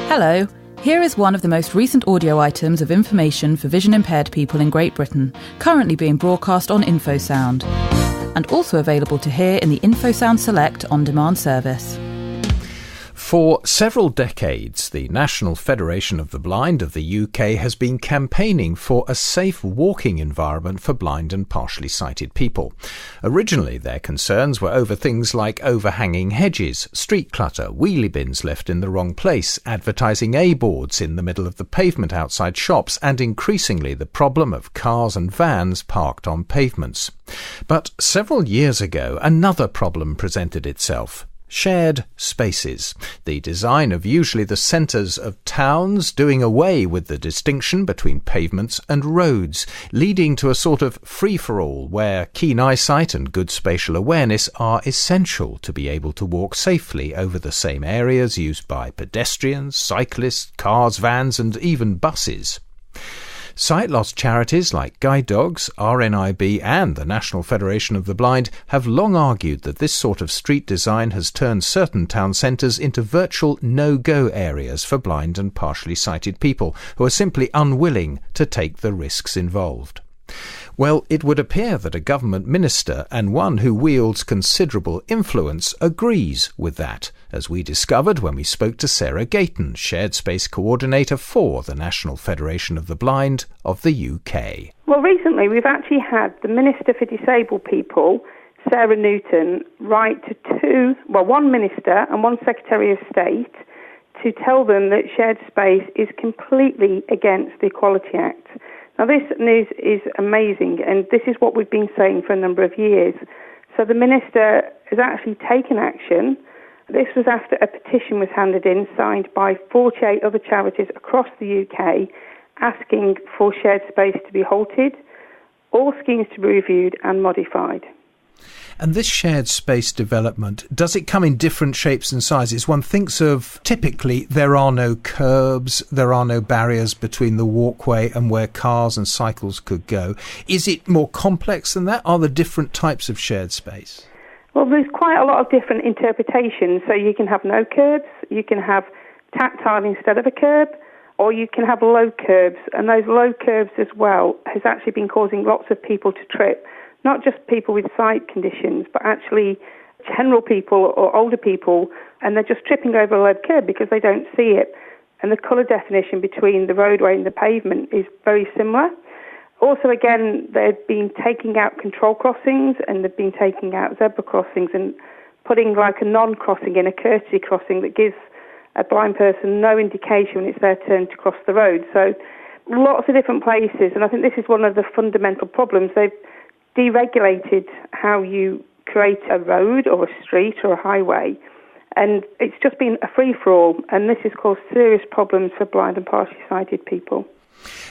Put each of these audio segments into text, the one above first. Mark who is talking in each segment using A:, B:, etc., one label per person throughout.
A: Hello, here is one of the most recent audio items of information for vision-impaired people in Great Britain, currently being broadcast on infosound, and also available to hear in the infosound Select on-demand service.
B: For several decades, the National Federation of the Blind of the UK has been campaigning for a safe walking environment for blind and partially sighted people. Originally, their concerns were over things like overhanging hedges, street clutter, wheelie bins left in the wrong place, advertising A-boards in the middle of the pavement outside shops, and increasingly the problem of cars and vans parked on pavements. But several years ago, another problem presented itself. Shared spaces, the design of usually the centres of towns, doing away with the distinction between pavements and roads, leading to a sort of free-for-all where keen eyesight and good spatial awareness are essential to be able to walk safely over the same areas used by pedestrians, cyclists, cars, vans and even buses. Sight-loss charities like Guide Dogs, RNIB and the National Federation of the Blind have long argued that this sort of street design has turned certain town centres into virtual no-go areas for blind and partially sighted people who are simply unwilling to take the risks involved. Well, it would appear that a government minister and one who wields considerable influence agrees with that, as we discovered when we spoke to Sarah Gayton, Shared Space Coordinator for the National Federation of the Blind of the UK.
C: Well, recently we've actually had the Minister for Disabled People, Sarah Newton, write to one Minister and one Secretary of State to tell them that shared space is completely against the Equality Act. Now, this news is amazing, and this is what we've been saying for a number of years. So the Minister has actually taken action. This was after a petition was handed in, signed by 48 other charities across the UK, asking for shared space to be halted, all schemes to be reviewed and modified.
B: And this shared space development, does it come in different shapes and sizes? One thinks of, typically, there are no curbs, there are no barriers between the walkway and where cars and cycles could go. Is it more complex than that? Are there different types of shared space?
C: Well, there's quite a lot of different interpretations. So you can have no curbs, you can have tactile instead of a curb, or you can have low curbs. And those low curbs as well has actually been causing lots of people to trip. Not just people with sight conditions, but actually general people or older people, and they're just tripping over a low curb because they don't see it. And the colour definition between the roadway and the pavement is very similar. Also, again, they've been taking out control crossings and they've been taking out zebra crossings and putting like a non-crossing in, a courtesy crossing that gives a blind person no indication when it's their turn to cross the road. So lots of different places, and I think this is one of the fundamental problems. They've deregulated how you create a road or a street or a highway, and it's just been a free-for-all, and this has caused serious problems for blind and partially sighted people.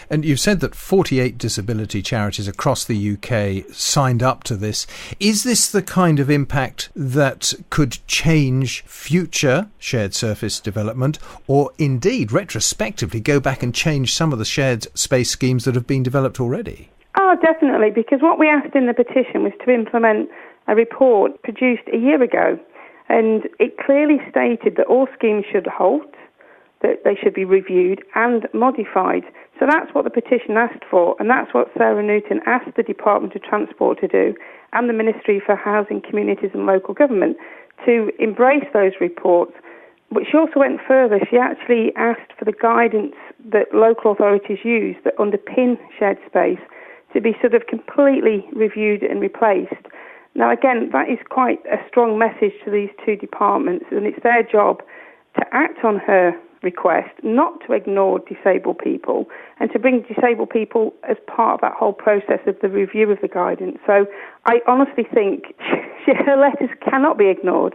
B: And you've said that 48 disability charities across the UK signed up to this. Is this the kind of impact that could change future shared surface development, or indeed retrospectively go back and change some of the shared space schemes that have been developed already?
C: Oh, definitely, because what we asked in the petition was to implement a report produced a year ago, and it clearly stated that all schemes should halt, that they should be reviewed and modified. So that's what the petition asked for, and that's what Sarah Newton asked the Department of Transport to do, and the Ministry for Housing, Communities and Local Government, to embrace those reports. But she also went further. She actually asked for the guidance that local authorities use that underpin shared space to be sort of completely reviewed and replaced. Now, again, that is quite a strong message to these two departments, and it's their job to act on her request, not to ignore disabled people, and to bring disabled people as part of that whole process of the review of the guidance. So I honestly think her letters cannot be ignored.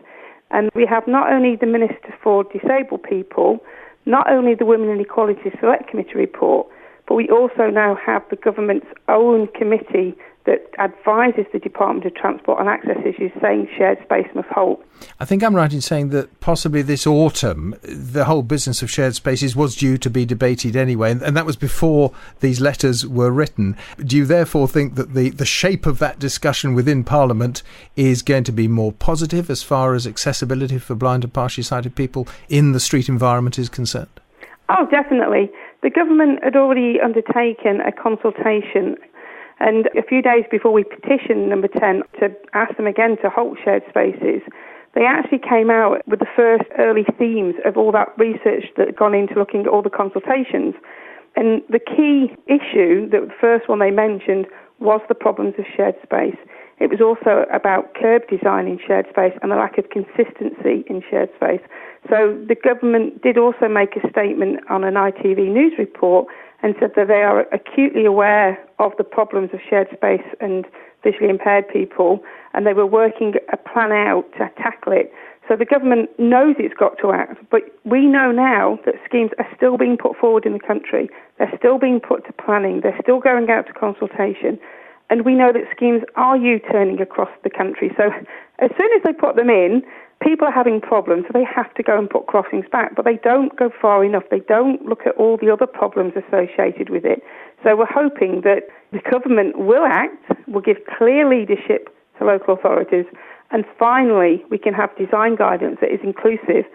C: And we have not only the Minister for Disabled People, not only the Women and Equality Select Committee report, but we also now have the government's own committee that advises the Department of Transport on access issues, saying shared space must halt.
B: I think I'm right in saying that possibly this autumn, the whole business of shared spaces was due to be debated anyway, and that was before these letters were written. Do you therefore think that the shape of that discussion within Parliament is going to be more positive as far as accessibility for blind and partially sighted people in the street environment is concerned?
C: Oh, definitely. The government had already undertaken a consultation, and a few days before we petitioned Number 10 to ask them again to halt shared spaces, they actually came out with the first early themes of all that research that had gone into looking at all the consultations. And the key issue, the first one they mentioned, was the problems of shared space. It was also about curb design in shared space and the lack of consistency in shared space. So the government did also make a statement on an ITV News report and said that they are acutely aware of the problems of shared space and visually impaired people, and they were working a plan out to tackle it. So the government knows it's got to act, but we know now that schemes are still being put forward in the country. They're still being put to planning. They're still going out to consultation. And we know that schemes are U-turning across the country. So as soon as they put them in, people are having problems, so they have to go and put crossings back. But they don't go far enough. They don't look at all the other problems associated with it. So we're hoping that the government will act, will give clear leadership to local authorities, and finally we can have design guidance that is inclusive,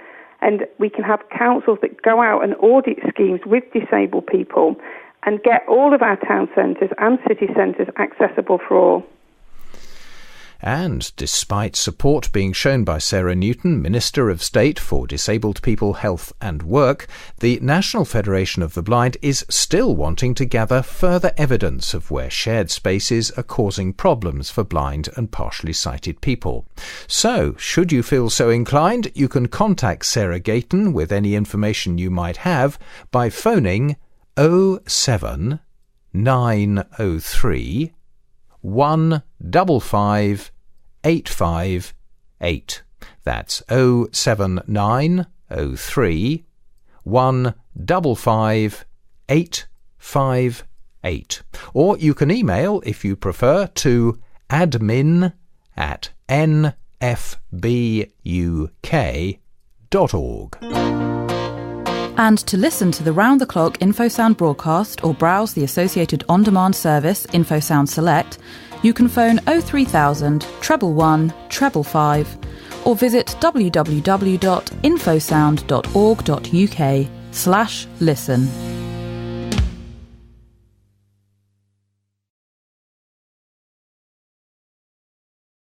C: and we can have councils that go out and audit schemes with disabled people and get all of our town centres and city centres accessible for all.
B: And despite support being shown by Sarah Newton, Minister of State for Disabled People, Health and Work, the National Federation of the Blind is still wanting to gather further evidence of where shared spaces are causing problems for blind and partially sighted people. So, should you feel so inclined, you can contact Sarah Gayton with any information you might have by phoning 07 903 155 858. That's 07903 155 858. Or you can email, if you prefer, to admin@nfbuk.org.
A: And to listen to the round-the-clock InfoSound broadcast or browse the associated on-demand service InfoSound Select, you can phone 03000 111 555 or visit www.infosound.org.uk/listen.